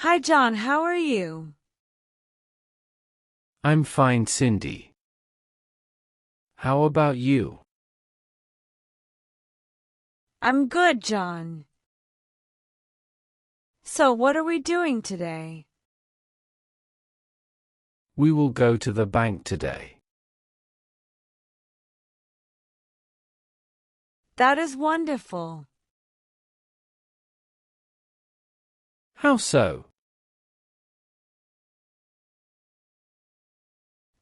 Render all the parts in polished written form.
Hi, John, how are you? I'm fine, Cindy. How about you? I'm good, John. So, what are we doing today? We will go to the bank today. That is wonderful. How so?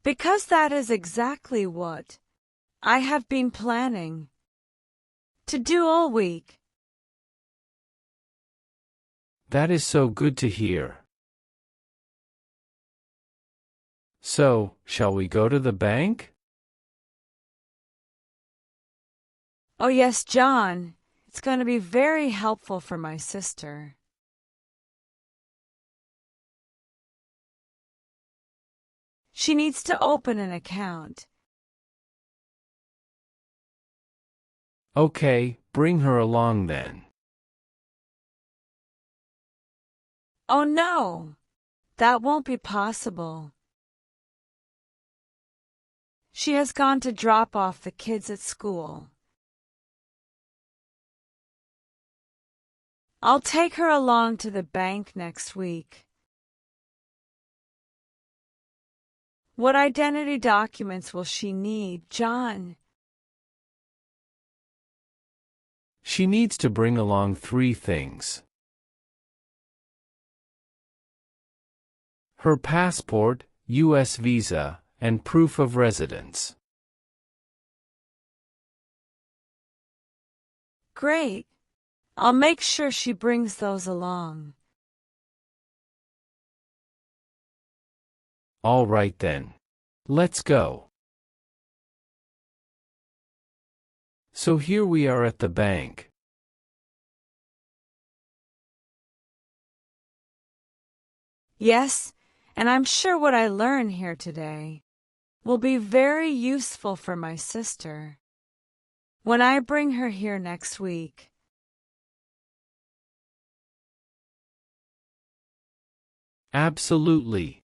Because that is exactly what I have been planning to do all week. That is so good to hear. So, shall we go to the bank? Oh, yes, John. It's going to be very helpful for my sister. She needs to open an account. Okay, bring her along then. Oh, no. That won't be possible. She has gone to drop off the kids at school. I'll take her along to the bank next week. What identity documents will she need, John? She needs to bring along 3 things. Her passport, U.S. visa, and proof of residence. Great. I'll make sure she brings those along. All right then. Let's go. So here we are at the bank. Yes, and I'm sure what I learn here today will be very useful for my sister when I bring her here next week. Absolutely.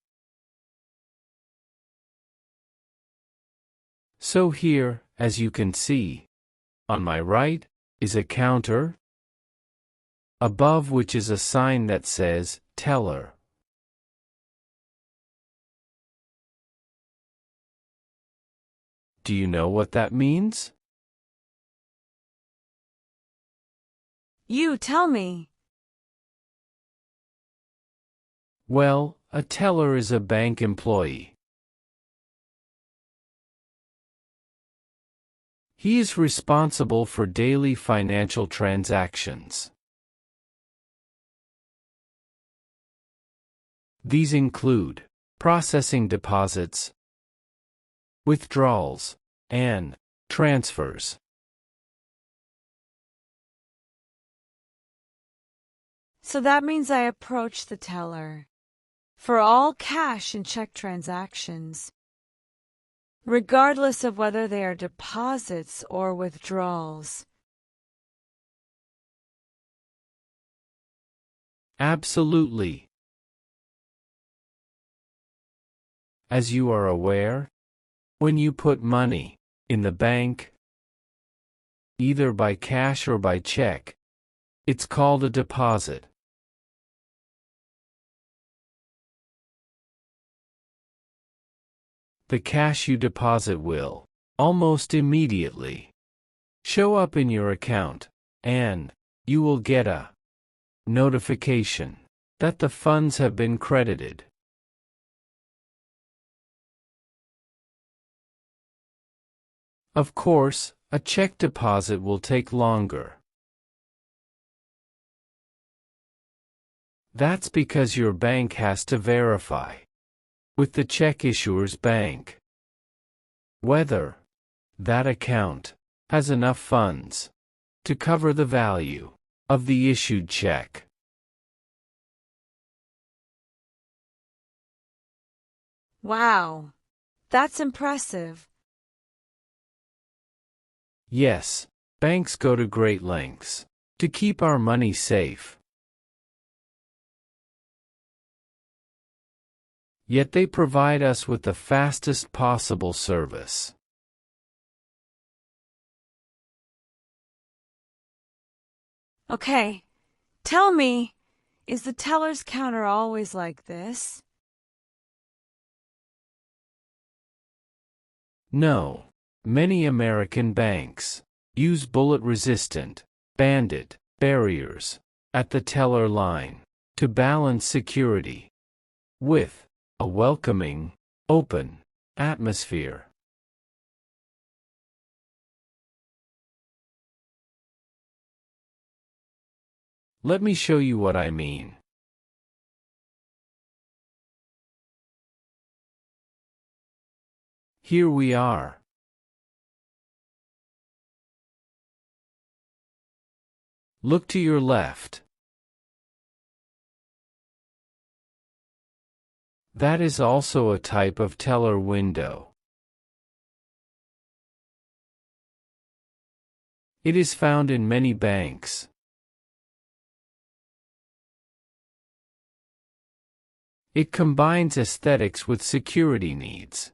So here, as you can see, on my right, is a counter, above which is a sign that says, Teller. Do you know what that means? You tell me. Well, a teller is a bank employee. He is responsible for daily financial transactions. These include processing deposits, withdrawals, and transfers. So that means I approach the teller for all cash and check transactions, regardless of whether they are deposits or withdrawals. Absolutely. As you are aware, when you put money in the bank, either by cash or by check, it's called a deposit. The cash you deposit will, almost immediately, show up in your account, and you will get a notification that the funds have been credited. Of course, a check deposit will take longer. That's because your bank has to verify with the check issuer's bank whether that account has enough funds to cover the value of the issued check. Wow, that's impressive. Yes, banks go to great lengths to keep our money safe. Yet they provide us with the fastest possible service. Okay, tell me, is the teller's counter always like this? No. Many American banks use bullet-resistant, banded barriers at the teller line to balance security with a welcoming, open atmosphere. Let me show you what I mean. Here we are. Look to your left. That is also a type of teller window. It is found in many banks. It combines aesthetics with security needs.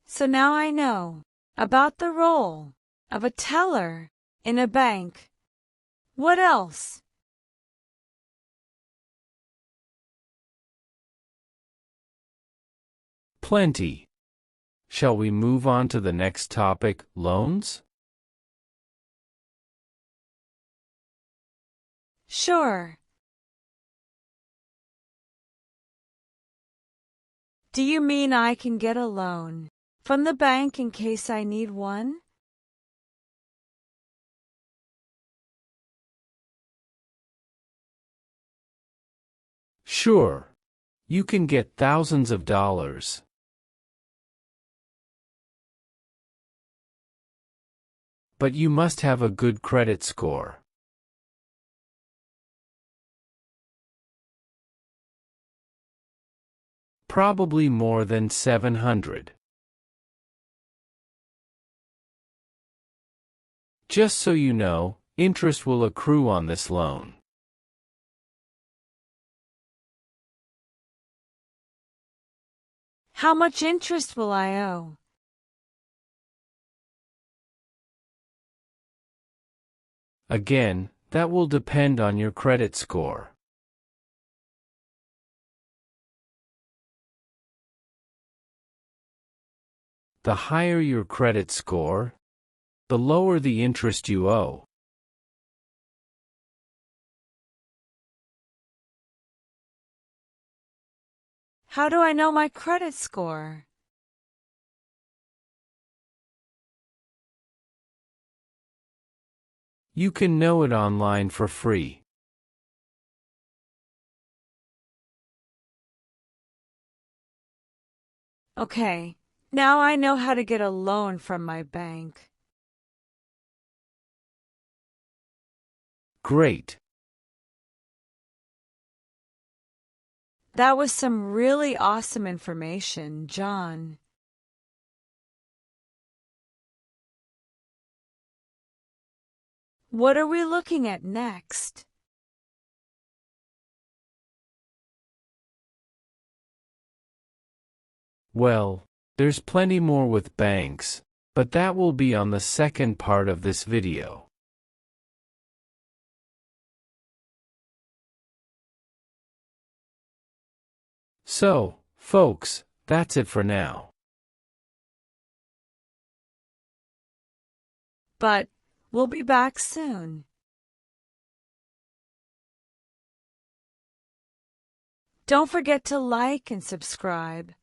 So now I know about the role of a teller in a bank. What else? Plenty. Shall we move on to the next topic, loans? Sure. Do you mean I can get a loan from the bank in case I need one? Sure. You can get thousands of dollars. But you must have a good credit score. Probably more than 700. Just so you know, interest will accrue on this loan. How much interest will I owe? Again, that will depend on your credit score. The higher your credit score, the lower the interest you owe. How do I know my credit score? You can know it online for free. Okay, now I know how to get a loan from my bank. Great. That was some really awesome information, John. What are we looking at next? Well, there's plenty more with banks, but that will be on the second part of this video. So, folks, that's it for now. But we'll be back soon. Don't forget to like and subscribe.